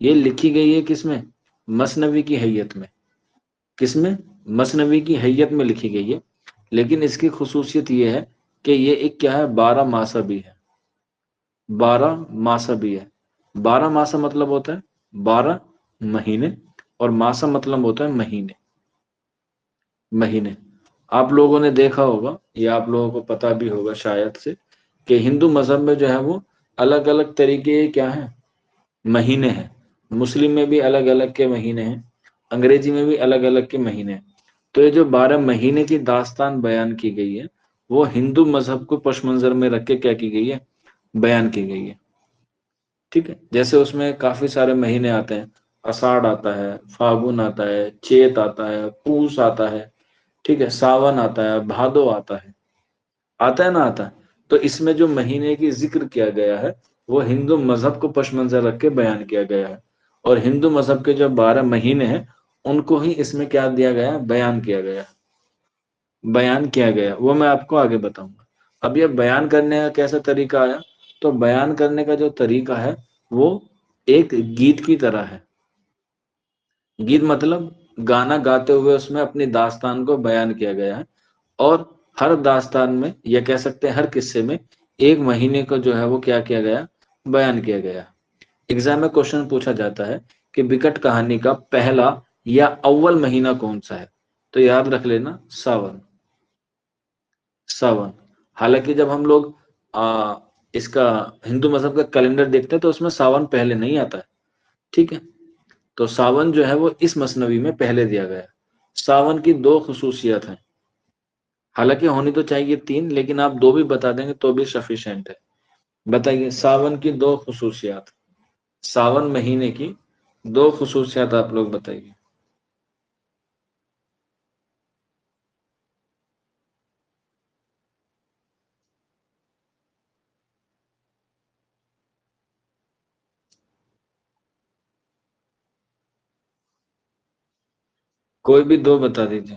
یہ لکھی گئی ہے کس میں؟ مثنوی کی حیت میں. کس میں؟ مثنوی کی حیت میں لکھی گئی ہے. لیکن اس کی خصوصیت یہ ہے کہ یہ ایک کیا ہے؟ 12 ماسہ بھی ہے. 12 ماسہ بھی ہے. 12 ماسہ مطلب ہوتا ہے 12 مہینے، اور ماسہ مطلب ہوتا ہے مہینے. مہینے. آپ لوگوں نے دیکھا ہوگا یا آپ لوگوں کو پتا بھی ہوگا شاید سے کہ ہندو مذہب میں جو ہے وہ الگ الگ طریقے کیا ہیں؟ مہینے ہیں. مسلم میں بھی الگ الگ کے مہینے ہیں، انگریزی میں بھی الگ الگ کے مہینے ہیں. تو یہ جو 12 مہینے کی داستان بیان کی گئی ہے وہ ہندو مذہب کو پس منظر میں رکھ کے کیا کی گئی ہے؟ بیان کی گئی ہے. ٹھیک ہے. جیسے اس میں کافی سارے مہینے آتے ہیں. اساڑھ آتا ہے، فاگن آتا ہے، چیت آتا ہے، پوس آتا ہے، ٹھیک ہے، ساون آتا ہے، بھادو آتا ہے. آتا ہے نا؟ آتا ہے. تو اس میں جو مہینے کی ذکر کیا گیا ہے وہ ہندو مذہب کو پس منظر رکھ کے بیان کیا گیا ہے. اور ہندو مذہب کے جو 12 مہینے ہیں ان کو ہی اس میں کیا دیا گیا ہے؟ بیان کیا گیا. بیان کیا گیا وہ میں آپ کو آگے بتاؤں گا. اب یہ بیان کرنے کا کیسا طریقہ آیا؟ تو بیان کرنے کا جو طریقہ ہے وہ ایک گیت کی طرح ہے. گیت مطلب گانا گاتے ہوئے اس میں اپنی داستان کو بیان کیا گیا ہے. اور ہر داستان میں یا کہہ سکتے ہیں ہر قصے میں ایک مہینے کو جو ہے وہ کیا کیا گیا؟ بیان کیا گیا. ایگزام میں کوشچن پوچھا جاتا ہے کہ وکٹ کہانی کا پہلا یا اول مہینہ کون سا ہے؟ تو یاد رکھ لینا ساون. ساون. حالانکہ جب ہم لوگ اس کا ہندو مذہب کا کیلنڈر دیکھتے ہیں تو اس میں ساون پہلے نہیں آتا ہے. ٹھیک ہے. تو ساون جو ہے وہ اس مثنوی میں پہلے دیا گیا. ساون کی 2 خصوصیت ہیں، حالانکہ ہونی تو چاہیے 3، لیکن آپ 2 بھی بتا دیں گے تو بھی سفیشینٹ ہے. بتائیے ساون کی 2 خصوصیات. ساون مہینے کی 2 خصوصیات آپ لوگ بتائیے. کوئی بھی 2 بتا دیجیے.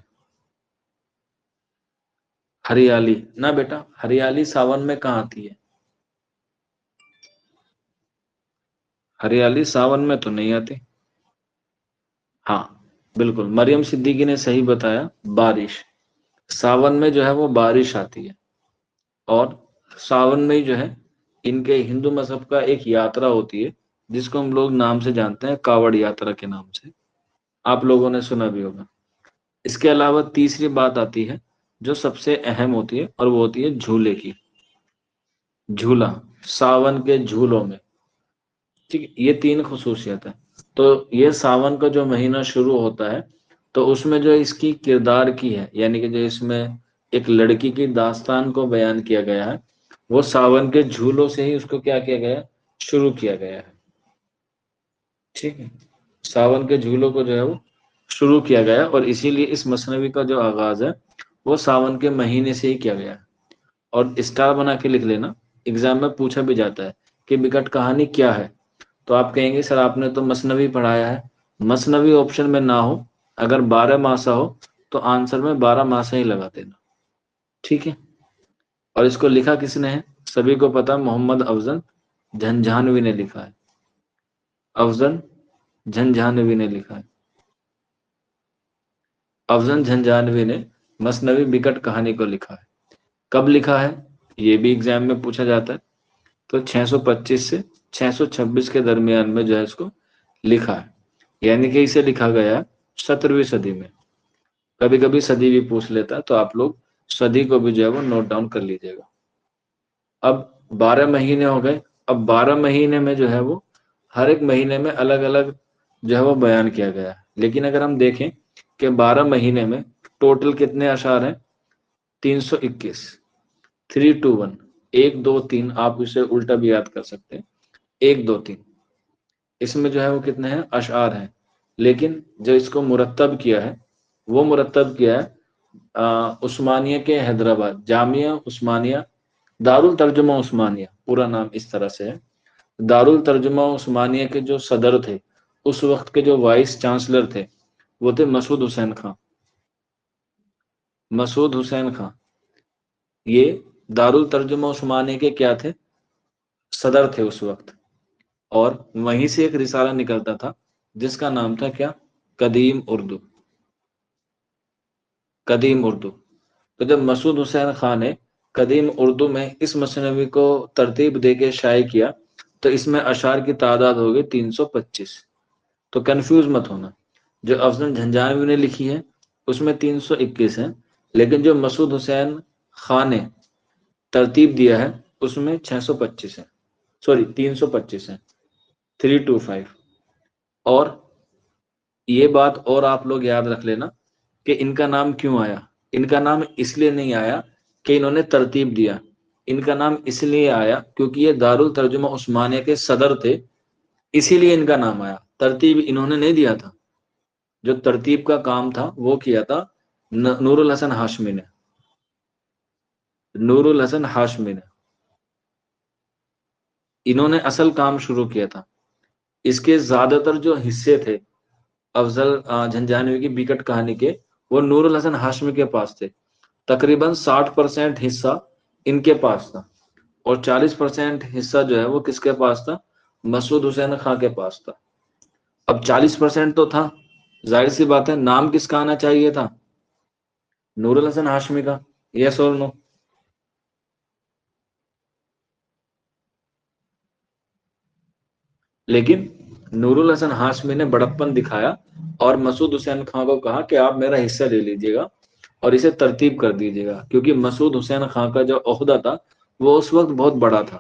ہریالی نہ بیٹا، ہریالی ساون میں کہاں آتی ہے؟ ہریالی ساون میں تو نہیں آتی. ہاں بالکل، مریم صدیقی نے صحیح بتایا. بارش. ساون میں جو ہے وہ بارش آتی ہے. اور ساون میں جو ہے ان کے ہندو مذہب کا ایک یاترا ہوتی ہے جس کو ہم لوگ نام سے جانتے ہیں کاوڑ یاترا کے نام سے. آپ لوگوں نے سنا بھی ہوگا. اس کے علاوہ تیسری بات آتی ہے جو سب سے اہم ہوتی ہے، اور وہ ہوتی ہے جھولے کی. جھولا. ساون کے جھولوں میں. ٹھیک ہے. یہ 3 خصوصیت ہے. تو یہ ساون کا جو مہینہ شروع ہوتا ہے تو اس میں جو اس کی کردار کی ہے، یعنی کہ جو اس میں ایک لڑکی کی داستان کو بیان کیا گیا ہے وہ ساون کے جھولوں سے ہی اس کو کیا کیا گیا؟ شروع کیا گیا ہے. ٹھیک ہے. ساون کے جھولوں کو جو ہے وہ شروع کیا گیا، اور اسی لیے اس مثنوی کا جو آغاز ہے وہ ساون کے مہینے سے ہی کیا گیا. اور اسٹار بنا کے لکھ لینا، ایگزام میں پوچھا بھی جاتا ہے کہ وکٹ کہانی کیا ہے؟ تو آپ کہیں گے سر آپ نے تو مثنوی پڑھایا ہے. مثنوی آپشن میں نہ ہو، اگر 12 ماسہ ہو تو آنسر میں 12 ماسہ ہی لگا دینا. ٹھیک ہے. اور اس کو لکھا کس نے ہے؟ سبھی کو پتا، محمد افضل جھنجھانوی نے لکھا ہے. افضل جھنجھانوی نے لکھا ہے. افضل جھنجھانوی نے مثنوی وکٹ کہانی کو لکھا ہے. کب لکھا ہے؟ یہ بھی ایگزام میں پوچھا جاتا ہے. تو 625 سے 626 کے درمیان میں جو ہے اس کو لکھا ہے. یعنی کہ اسے لکھا گیا 17ویں صدی میں. کبھی کبھی صدی بھی پوچھ لیتا ہے تو آپ لوگ صدی کو بھی جو ہے وہ نوٹ ڈاؤن کر لیجیے گا. اب 12 مہینے ہو گئے. اب 12 مہینے میں جو ہے وہ ہر ایک مہینے میں الگ الگ جو ہے وہ بیان کیا گیا ہے. لیکن اگر ہم دیکھیں کہ 12 مہینے میں ٹوٹل کتنے اشعار ہیں؟ 321. 321. 1 2 3. آپ اسے الٹا بھی یاد کر سکتے ہیں. 1 2 3. اس میں جو ہے وہ کتنے ہیں؟ اشعار ہیں. لیکن جو اس کو مرتب کیا ہے وہ مرتب کیا ہے عثمانیہ کے حیدرآباد جامعہ عثمانیہ دارالترجمہ عثمانیہ پورا نام اس طرح سے ہے. دارالترجمہ عثمانیہ کے جو صدر تھے اس وقت کے جو وائس چانسلر تھے وہ تھے مسعود حسین خان. مسعود حسین خان یہ دارالترجمہ عثمانیہ کے کیا تھے؟ صدر تھے اس وقت. اور وہیں سے ایک رسالہ نکلتا تھا جس کا نام تھا کیا؟ قدیم اردو. قدیم اردو. تو جب مسعود حسین خان نے قدیم اردو میں اس مثنوی کو ترتیب دے کے شائع کیا تو اس میں اشعار کی تعداد ہو گئی 325. تو کنفیوز مت ہونا، جو افضل جھنجھانوی نے لکھی ہے اس میں 321 ہے، لیکن جو مسعود حسین خان نے ترتیب دیا ہے اس میں 625 ہے، سوری 325 ہے، 325. اور یہ بات اور آپ لوگ یاد رکھ لینا کہ ان کا نام کیوں آیا. ان کا نام اس لیے نہیں آیا کہ انہوں نے ترتیب دیا، ان کا نام اس لیے آیا کیونکہ یہ دارالترجمہ عثمانیہ کے صدر تھے، اسی لیے ان کا نام آیا. ترتیب انہوں نے نہیں دیا تھا، جو ترتیب کا کام تھا وہ کیا تھا نور الحسن ہاشمی نے. نور الحسن ہاشمی نے انہوں نے اصل کام شروع کیا تھا. اس کے زیادہ تر جو حصے تھے افضل جھنجھانوی کی بیکٹ کہانی کے، وہ نور الحسن ہاشمی کے پاس تھے. تقریباً 60% حصہ ان کے پاس تھا اور 40% حصہ جو ہے وہ کس کے پاس تھا؟ مسعود حسین خان کے پاس تھا. اب 40% تو تھا، ظاہر سی بات ہے نام کس کا آنا چاہیے تھا؟ نور الحسن ہاشمی کا. یس اور نو؟ لیکن نور الحسن ہاشمی نے بڑپن دکھایا اور مسعود حسین خان کو کہا کہ آپ میرا حصہ لے لیجئے گا اور اسے ترتیب کر دیجئے گا، کیونکہ مسعود حسین خان کا جو عہدہ تھا وہ اس وقت بہت بڑا تھا،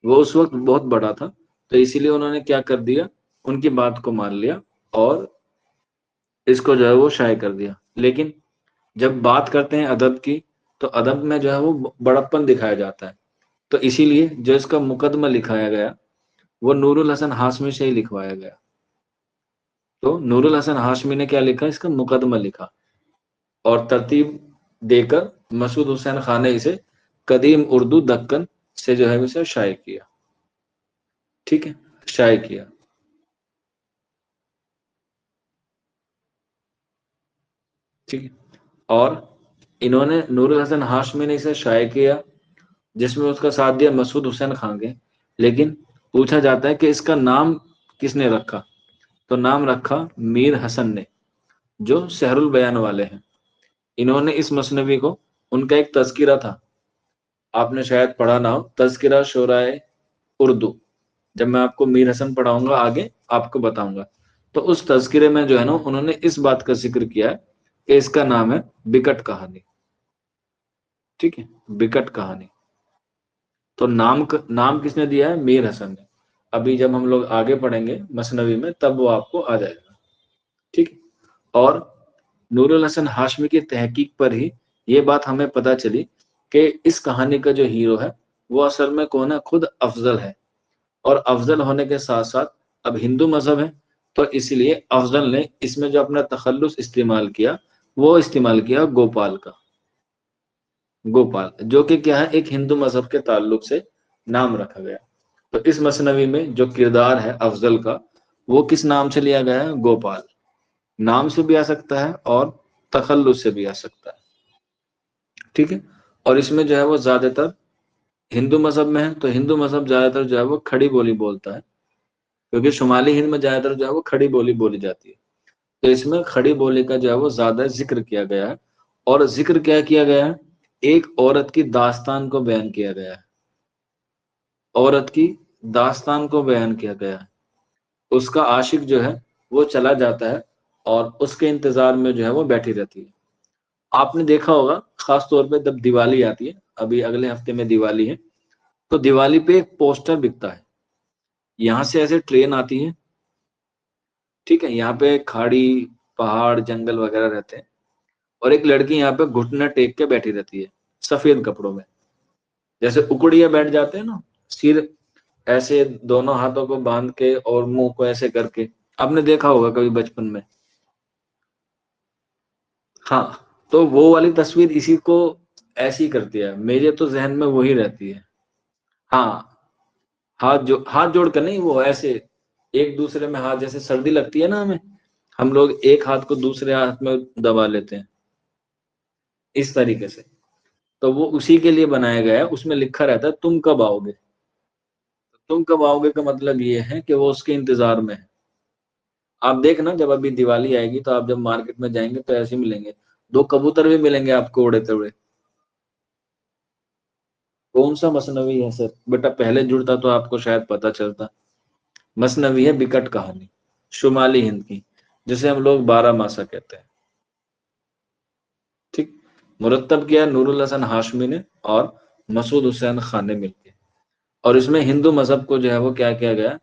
وہ اس وقت بہت بڑا تھا. تو اسی لیے انہوں نے کیا کر دیا، ان کی بات کو مان لیا اور اس کو جو ہے وہ شائع کر دیا. لیکن جب بات کرتے ہیں ادب کی تو ادب میں جو ہے وہ بڑپن دکھایا جاتا ہے. تو اسی لیے جو اس کا مقدمہ لکھایا گیا وہ نور الحسن ہاشمی سے ہی لکھوایا گیا. تو نور الحسن ہاشمی نے کیا لکھا؟ اس کا مقدمہ لکھا اور ترتیب دے کر مسعود حسین خان نے اسے قدیم اردو دکن سے جو ہے اسے شائع کیا. ٹھیک ہے، شائع کیا. ٹھیک ہے. اور انہوں نے نور الحسن ہاشمی نے اسے شائع کیا جس میں اس کا ساتھ دیا مسعود حسین خان کے. لیکن پوچھا جاتا ہے کہ اس کا نام کس نے رکھا؟ تو نام رکھا میر حسن نے، جو سحر البیان والے ہیں. انہوں نے اس مثنوی کو، ان کا ایک تذکرہ تھا، آپ نے شاید پڑھا نہ ہو، تذکرہ شورائے اردو. جب میں آپ کو میر حسن پڑھاؤں گا آگے آپ کو بتاؤں گا، تو اس تذکرے میں جو ہے نا انہوں نے اس بات کا ذکر کیا ہے کہ اس کا نام ہے بکٹ کہانی. ٹھیک ہے، بکٹ کہانی. تو نام کس نے دیا ہے؟ میر حسن نے. ابھی جب ہم لوگ آگے پڑھیں گے مثنوی میں تب وہ آپ کو آ جائے گا. ٹھیک. اور نور الحسن ہاشمی کی تحقیق پر ہی یہ بات ہمیں پتہ چلی کہ اس کہانی کا جو ہیرو ہے وہ اصل میں کون ہے؟ خود افضل ہے. اور افضل ہونے کے ساتھ ساتھ اب ہندو مذہب ہے تو اس لیے افضل نے اس میں جو اپنا تخلص استعمال کیا وہ استعمال کیا گوپال کا. گوپال جو کہ کیا ہے؟ ایک ہندو مذہب کے تعلق سے نام رکھا گیا. تو اس مثنوی میں جو کردار ہے افضل کا وہ کس نام سے لیا گیا ہے؟ گوپال. نام سے بھی آ سکتا ہے اور تخلص سے بھی آ سکتا ہے. ٹھیک ہے. اور اس میں جو ہے وہ زیادہ تر ہندو مذہب میں ہے تو ہندو مذہب زیادہ تر جو ہے وہ کھڑی بولی بولتا ہے، کیونکہ شمالی ہند میں زیادہ تر جو ہے وہ کھڑی بولی بولی جاتی ہے. تو اس میں کھڑی بولی کا جو ہے وہ زیادہ ذکر کیا گیا ہے. اور ذکر کیا کیا گیا ہے؟ ایک عورت کی داستان کو بیان کیا گیا ہے. عورت کی داستان کو بیان کیا گیا ہے. اس کا عاشق جو ہے وہ چلا جاتا ہے اور اس کے انتظار میں جو ہے وہ بیٹھی رہتی ہے. آپ نے دیکھا ہوگا خاص طور پہ جب دیوالی آتی ہے، ابھی اگلے ہفتے میں دیوالی ہے، تو دیوالی پہ ایک پوسٹر بکتا ہے. یہاں سے ایسے ٹرین آتی ہے، ٹھیک ہے، یہاں پہ کھاڑی پہاڑ جنگل وغیرہ رہتے ہیں اور ایک لڑکی یہاں پہ گھٹنا ٹیک کے بیٹھی رہتی ہے سفید کپڑوں میں، جیسے اکڑیا بیٹھ جاتے ہیں نا، سر ایسے دونوں ہاتھوں کو باندھ کے اور منہ کو ایسے کر کے. آپ نے دیکھا ہوگا کبھی بچپن میں. ہاں، تو وہ والی تصویر اسی کو ایسی کرتی ہے، میرے تو ذہن میں وہی رہتی ہے. ہاں، ہاتھ جوڑ کر نہیں، وہ ایسے ایک دوسرے میں ہاتھ، جیسے سردی لگتی ہے نا ہمیں، ہم لوگ ایک ہاتھ کو دوسرے ہاتھ میں دبا لیتے ہیں اس طریقے سے. تو وہ اسی کے لیے بنایا گیا ہے، اس میں لکھا رہتا ہے تم کب آؤ گے. تم کب آؤ گے کا مطلب یہ ہے کہ وہ اس کے انتظار میں ہے. آپ دیکھنا جب ابھی دیوالی آئے گی تو آپ جب مارکیٹ میں جائیں گے تو ایسے ملیں گے, 2 کبوتر بھی ملیں گے آپ کو اڑتے ہوئے. کون سا مثنوی ہے سر بیٹا؟ پہلے جڑتا تو آپ کو شاید پتا چلتا. مثنوی ہے بکٹ کہانی, شمالی ہند کی, جسے ہم لوگ 12 ماسا کہتے ہیں. ٹھیک. مرتب کیا نور الحسن ہاشمی نے اور مسعود حسین خان نے مل کے, اور اس میں ہندو مذہب کو جو ہے وہ کیا کیا گیا,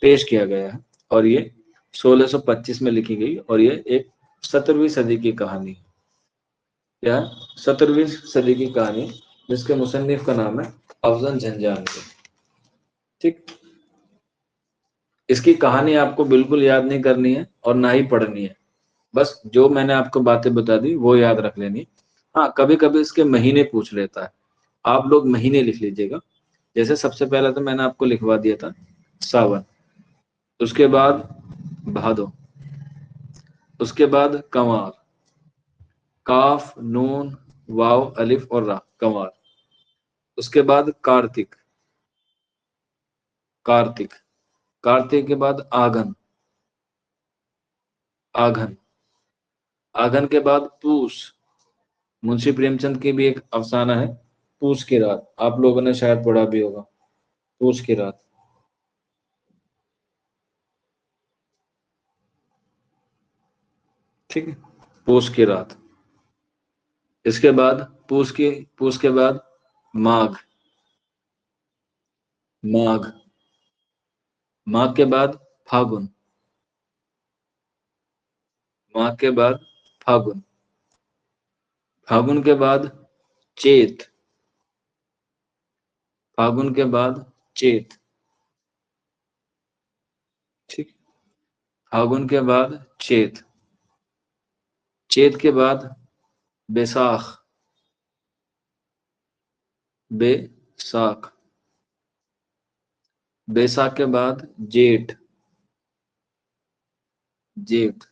پیش کیا گیا ہے. اور یہ 1625 میں لکھی گئی, اور یہ ایک 17ویں صدی کی کہانی ہے. کیا 17ویں صدی کی کہانی, جس کے مصنف کا نام ہے افضل جھنجان. ٹھیک. اس کی کہانی آپ کو بالکل یاد نہیں کرنی ہے اور نہ ہی پڑھنی ہے, بس جو میں نے آپ کو باتیں بتا دی وہ یاد رکھ لینی. ہاں کبھی کبھی اس کے مہینے پوچھ لیتا ہے, آپ لوگ مہینے لکھ لیجئے گا. جیسے سب سے پہلا تو میں نے آپ کو لکھوا دیا تھا ساون, اس کے بعد بھادو, اس کے بعد کنوار, کاف نون واو الف اور را, کنوار. اس کے بعد کارتک, کارتک, کارتک کے بعد آگن, آگن, آگن کے بعد پوس. منشی پریم چند کی بھی ایک افسانہ ہے پوس کی رات, آپ لوگوں نے شاید پڑھا بھی ہوگا, پوس کی رات. ٹھیک ہے, پوس کی رات. اس کے بعد پوس کے بعد ماگھ, ماگھ, ماگھ کے بعد پھاگن, ماگھ کے بعد پھاگن, پھاگن کے بعد چیت, پھاگن کے بعد چیت. ٹھیک. پھاگن کے بعد چیت, چیت کے بعد بیساکھ, بیساکھ, بیساکھ کے بعد جیٹھ, جیٹھ,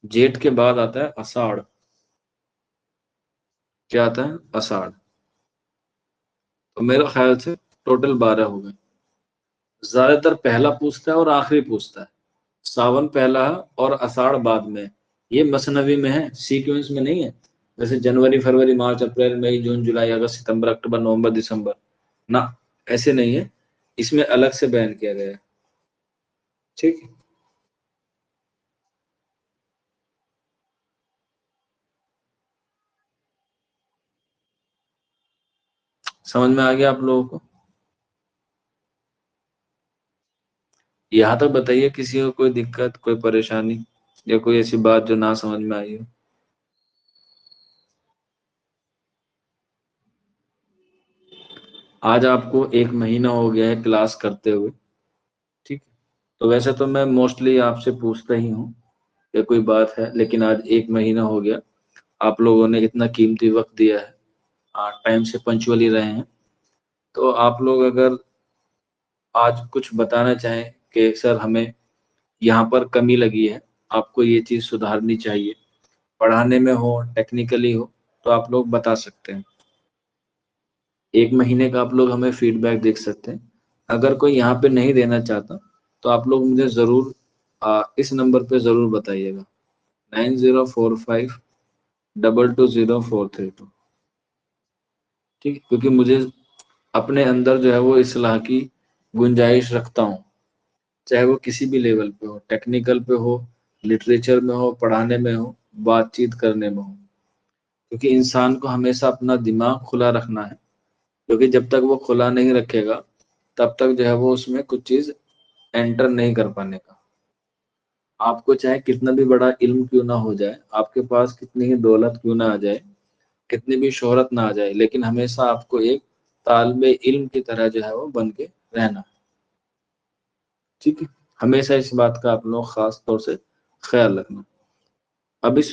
جیٹھ کے بعد آتا ہے اساڑھ. کیا آتا ہے؟ اساڑھ. تو میرا خیال سے ٹوٹل 12 ہو گئے. زیادہ تر پہلا پوچھتا ہے اور آخری پوچھتا ہے. ساون پہلا ہے اور اساڑھ بعد میں. یہ مثنوی میں ہے, سیکوینس میں نہیں ہے. جیسے جنوری فروری مارچ اپریل مئی جون جولائی اگست ستمبر اکتوبر نومبر دسمبر, نہ ایسے نہیں ہے, اس میں الگ سے بیان کیا گیا ہے. ٹھیک. سمجھ میں آ گیا آپ لوگوں کو؟ یہاں تک بتائیے کسی کو کوئی دقت, کوئی پریشانی یا کوئی ایسی بات جو نہ سمجھ میں آئی ہو. آج آپ کو 1 مہینہ ہو گیا ہے کلاس کرتے ہوئے. ٹھیک. تو ویسے تو میں موسٹلی آپ سے پوچھتا ہی ہوں کہ کوئی بات ہے, لیکن آج 1 مہینہ ہو گیا, آپ لوگوں نے اتنا قیمتی وقت دیا ہے, ٹائم سے پنچولی رہے ہیں. تو آپ لوگ اگر آج کچھ بتانا چاہیں کہ سر ہمیں یہاں پر کمی لگی ہے, آپ کو یہ چیز سدھارنی چاہیے, پڑھانے میں ہو ٹیکنیکلی ہو, تو آپ لوگ بتا سکتے ہیں. 1 مہینے کا آپ لوگ ہمیں فیڈ بیک دیکھ سکتے ہیں. اگر کوئی یہاں پہ نہیں دینا چاہتا تو آپ لوگ مجھے ضرور اس نمبر پہ ضرور بتائیے گا, 9045220432. ٹھیک. کیونکہ مجھے اپنے اندر جو ہے وہ اصلاح کی گنجائش رکھتا ہوں, چاہے وہ کسی بھی لیول پہ ہو, ٹیکنیکل پہ ہو, لٹریچر میں ہو, پڑھانے میں ہو, بات چیت کرنے میں ہو. کیونکہ انسان کو ہمیشہ اپنا دماغ کھلا رکھنا ہے, کیونکہ جب تک وہ کھلا نہیں رکھے گا تب تک جو ہے وہ اس میں کچھ چیز انٹر نہیں کر پانے کا. آپ کو چاہے کتنا بھی بڑا علم کیوں نہ ہو جائے, آپ کے پاس کتنی ہی دولت کیوں نہ آ جائے, کتنی بھی شہرت نہ آ جائے, لیکن ہمیشہ آپ کو ایک طالب علم کی طرح جو ہے وہ بن کے رہنا. ٹھیک ہے. ہمیشہ اس بات کا آپ لوگ خاص طور سے خیال رکھنا. اب اس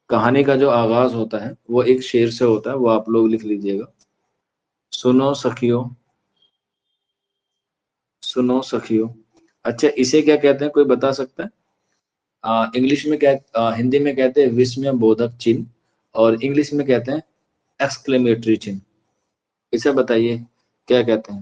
کہانی کا جو آغاز ہوتا ہے وہ ایک شعر سے ہوتا ہے, وہ آپ لوگ لکھ لیجئے گا. سنو سخیو, سنو سخیو. اچھا اسے کیا کہتے ہیں, کوئی بتا سکتا ہے؟ انگلش میں ہندی میں کہتے ہیں وسمయ بودھک چن, اور انگلش میں کہتے ہیں ایکسکلیمیٹری چن. اسے بتائیے کیا کہتے ہیں؟